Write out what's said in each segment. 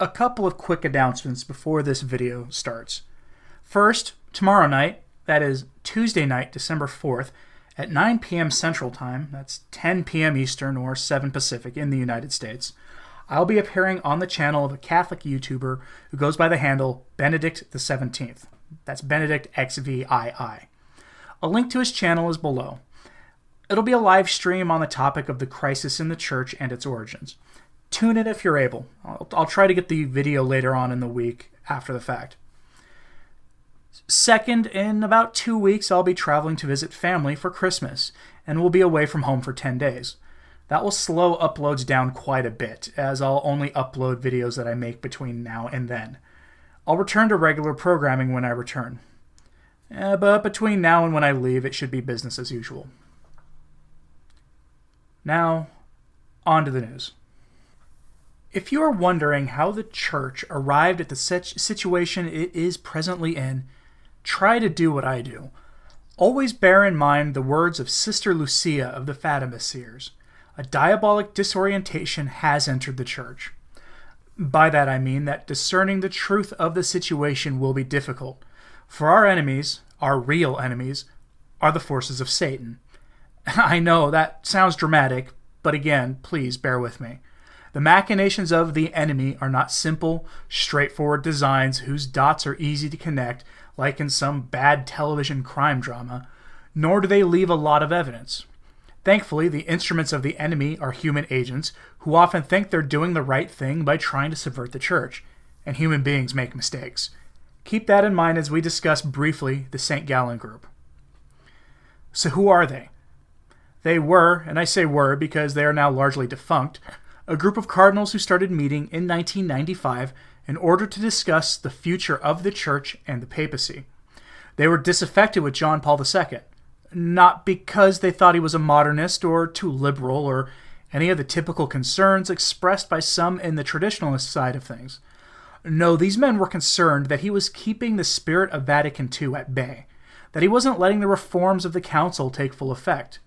a couple of quick announcements before this video starts. First, tomorrow night, that is Tuesday night, December 4th, at 9 p.m. Central Time, that's 10 p.m. Eastern or 7 Pacific in the United States, I'll be appearing on the channel of a Catholic YouTuber who goes by the handle Benedict the 17th. That's Benedict XVII. A link to his channel is below. It'll be a live stream on the topic of the crisis in the church and its origins. Tune in if you're able. I'll try to get the video later on in the week after the fact. Second, in about 2 weeks, I'll be traveling to visit family for Christmas, and will be away from home for 10 days. That will slow uploads down quite a bit, as I'll only upload videos that I make between now and then. I'll return to regular programming when I return. But between now and when I leave, it should be business as usual. Now, on to the news. If you are wondering how the church arrived at the situation it is presently in, try to do what I do. Always bear in mind the words of Sister Lucia of the Fatima seers. A diabolic disorientation has entered the church. By that I mean that discerning the truth of the situation will be difficult, for our enemies, our real enemies, are the forces of Satan. I know that sounds dramatic, but again, please bear with me. The machinations of the enemy are not simple, straightforward designs whose dots are easy to connect like in some bad television crime drama, nor do they leave a lot of evidence. Thankfully, the instruments of the enemy are human agents who often think they're doing the right thing by trying to subvert the church, and human beings make mistakes. Keep that in mind as we discuss briefly the St. Gallen group. So who are they? They were, and I say were because they are now largely defunct, a group of cardinals who started meeting in 1995 in order to discuss the future of the church and the papacy. They were disaffected with John Paul II, not because they thought he was a modernist or too liberal or any of the typical concerns expressed by some in the traditionalist side of things. No, these men were concerned that he was keeping the spirit of Vatican II at bay, that he wasn't letting the reforms of the council take full effect.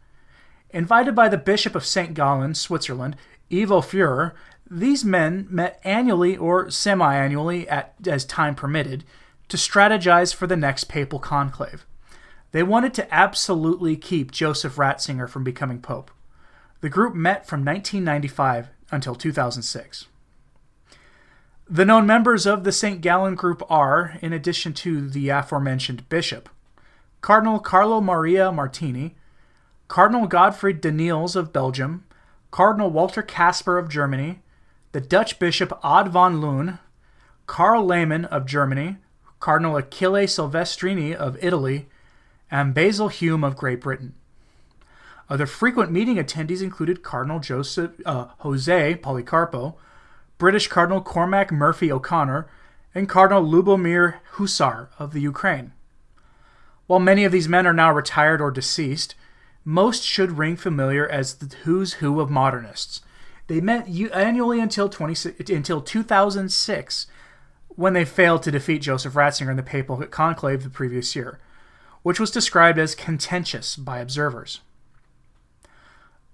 Invited by the Bishop of St. Gallen, Switzerland, Ivo Führer, these men met annually or semi-annually, as time permitted, to strategize for the next papal conclave. They wanted to absolutely keep Joseph Ratzinger from becoming pope. The group met from 1995 until 2006. The known members of the St. Gallen group are, in addition to the aforementioned bishop, Cardinal Carlo Maria Martini, Cardinal Godfried de Niels of Belgium, Cardinal Walter Casper of Germany, the Dutch Bishop Ad van Loon, Karl Lehmann of Germany, Cardinal Achille Silvestrini of Italy, and Basil Hume of Great Britain. Other frequent meeting attendees included Cardinal Jose Policarpo, British Cardinal Cormac Murphy O'Connor, and Cardinal Lubomir Husar of the Ukraine. While many of these men are now retired or deceased, most should ring familiar as the who's who of modernists. They met annually until 2006, when they failed to defeat Joseph Ratzinger in the papal conclave the previous year, which was described as contentious by observers.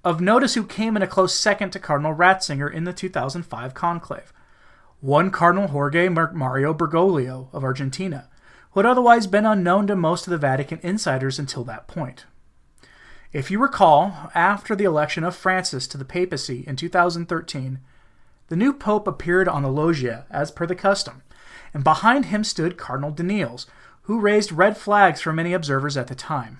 Of notice who came in a close second to Cardinal Ratzinger in the 2005 conclave. One Cardinal Jorge Mario Bergoglio of Argentina, who had otherwise been unknown to most of the Vatican insiders until that point. If you recall, after the election of Francis to the papacy in 2013, the new pope appeared on the loggia as per the custom, and behind him stood Cardinal de Niels, who raised red flags for many observers at the time.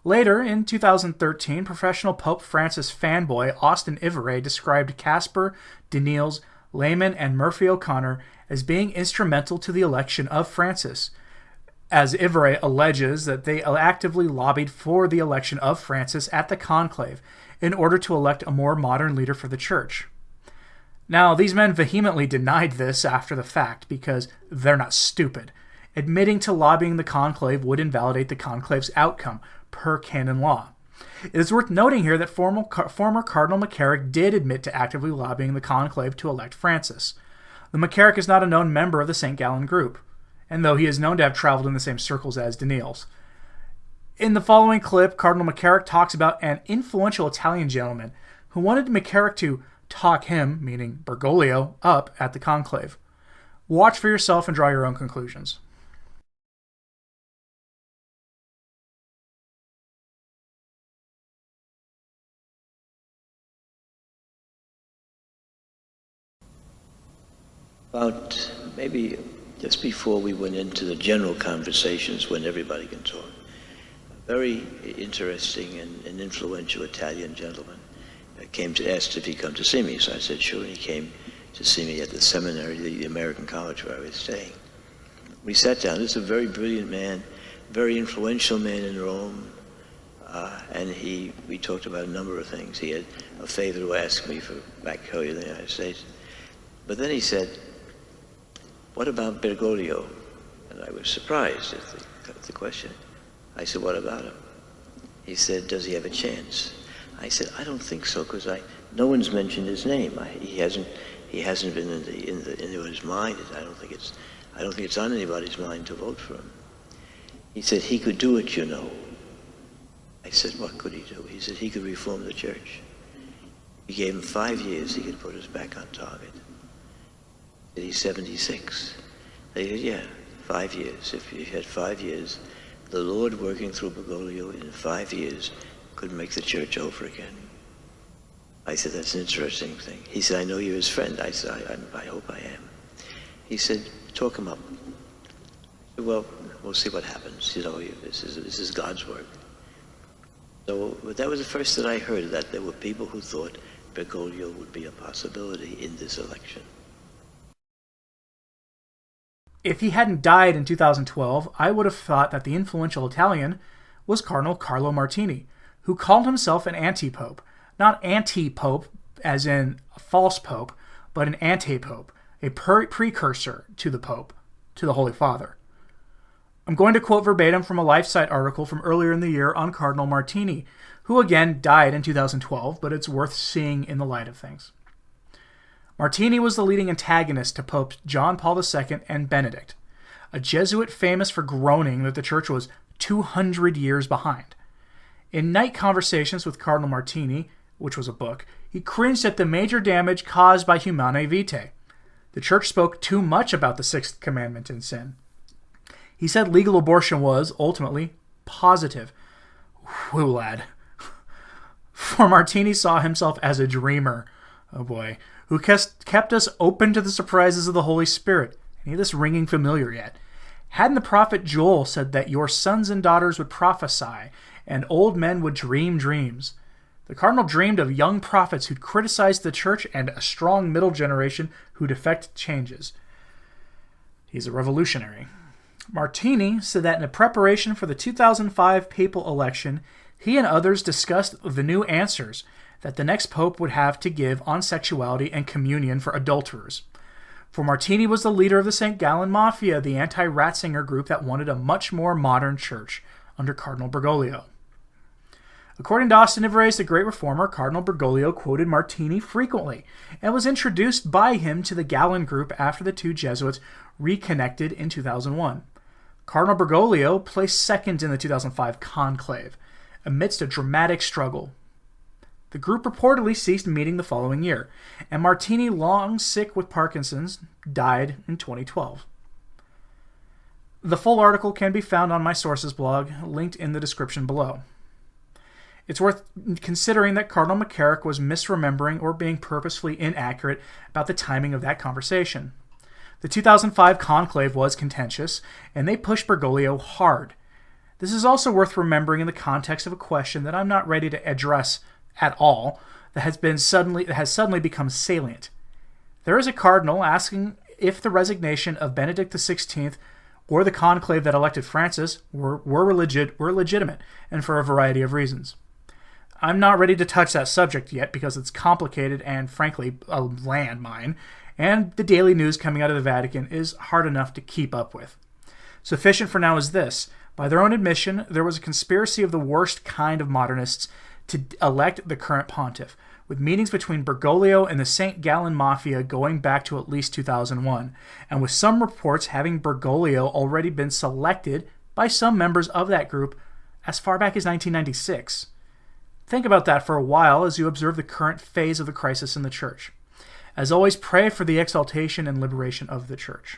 Later, in 2013, professional Pope Francis fanboy Austin Ivere described Casper, de Niels, Lehmann, and Murphy O'Connor as being instrumental to the election of Francis, as Ivere alleges that they actively lobbied for the election of Francis at the conclave in order to elect a more modern leader for the church. Now, these men vehemently denied this after the fact because they're not stupid. Admitting to lobbying the conclave would invalidate the conclave's outcome, per canon law. It is worth noting here that former Cardinal McCarrick did admit to actively lobbying the conclave to elect Francis. The McCarrick is not a known member of the St. Gallen group, and though he is known to have traveled in the same circles as de Niels. In the following clip, Cardinal McCarrick talks about an influential Italian gentleman who wanted McCarrick to talk him, meaning Bergoglio, up at the conclave. Watch for yourself and draw your own conclusions. About maybe just before we went into the general conversations when everybody can talk, a very interesting and influential Italian gentleman came to ask if he'd come to see me. So I said, sure, and he came to see me at the seminary, the American college where I was staying. We sat down. This is a very brilliant man, very influential man in Rome, and we talked about a number of things. He had a favor to ask me for back here in the United States. But then he said, what about Bergoglio? And I was surprised at the question. I said, what about him? He said, does he have a chance? I said, I don't think so, because no one's mentioned his name. He hasn't been in anyone's mind. I don't think it's on anybody's mind to vote for him. He said, he could do it, you know. I said, what could he do? He said, he could reform the church. We gave him 5 years, he could put us back on target. He's 76. They said, yeah, 5 years. If you had 5 years, the Lord working through Bergoglio in 5 years could make the church over again. I said, that's an interesting thing. He said, I know you're his friend. I said, I hope I am. He said, talk him up. I said, well, we'll see what happens. You know, this is God's work. So that was the first that I heard, that there were people who thought Bergoglio would be a possibility in this election. If he hadn't died in 2012, I would have thought that the influential Italian was Cardinal Carlo Martini, who called himself an anti-pope. Not anti-pope, as in a false pope, but an anti-pope, a precursor to the Pope, to the Holy Father. I'm going to quote verbatim from a LifeSite article from earlier in the year on Cardinal Martini, who again died in 2012, but it's worth seeing in the light of things. Martini was the leading antagonist to Popes John Paul II and Benedict, a Jesuit famous for groaning that the Church was 200 years behind. In Night Conversations with Cardinal Martini, which was a book, he cringed at the major damage caused by Humanae Vitae. The Church spoke too much about the sixth commandment in sin. He said legal abortion was, ultimately, positive. Whew, lad. For Martini saw himself as a dreamer, oh boy, who kept us open to the surprises of the Holy Spirit. Any of this ringing familiar yet? Hadn't the prophet Joel said that your sons and daughters would prophesy, and old men would dream dreams? The cardinal dreamed of young prophets who'd criticize the church and a strong middle generation who'd effect changes. He's a revolutionary. Martini said that in preparation for the 2005 papal election, he and others discussed the new answers that the next pope would have to give on sexuality and communion for adulterers. For Martini was the leader of the St. Gallen Mafia, the anti-Ratzinger group that wanted a much more modern church under Cardinal Bergoglio. According to Austin Ivres, the great reformer, Cardinal Bergoglio quoted Martini frequently and was introduced by him to the Gallen group after the two Jesuits reconnected in 2001. Cardinal Bergoglio placed second in the 2005 conclave, amidst a dramatic struggle. The group reportedly ceased meeting the following year, and Martini, long sick with Parkinson's, died in 2012. The full article can be found on my sources blog, linked in the description below. It's worth considering that Cardinal McCarrick was misremembering or being purposefully inaccurate about the timing of that conversation. The 2005 conclave was contentious, and they pushed Bergoglio hard. This is also worth remembering in the context of a question that I'm not ready to address at all, that has suddenly become salient. There is a cardinal asking if the resignation of Benedict XVI or the conclave that elected Francis were legitimate, and for a variety of reasons. I'm not ready to touch that subject yet because it's complicated and, frankly, a landmine, and the daily news coming out of the Vatican is hard enough to keep up with. Sufficient for now is this. By their own admission, there was a conspiracy of the worst kind of modernists to elect the current pontiff, with meetings between Bergoglio and the St. Gallen Mafia going back to at least 2001, and with some reports having Bergoglio already been selected by some members of that group as far back as 1996. Think about that for a while as you observe the current phase of the crisis in the church. As always, pray for the exaltation and liberation of the church.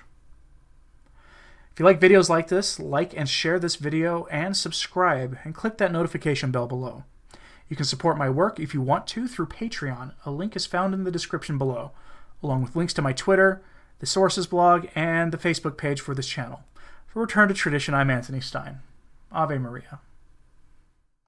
If you like videos like this, like and share this video and subscribe and click that notification bell below. You can support my work if you want to through Patreon. A link is found in the description below, along with links to my Twitter, the Sources blog, and the Facebook page for this channel. For Return to Tradition, I'm Anthony Stein. Ave Maria.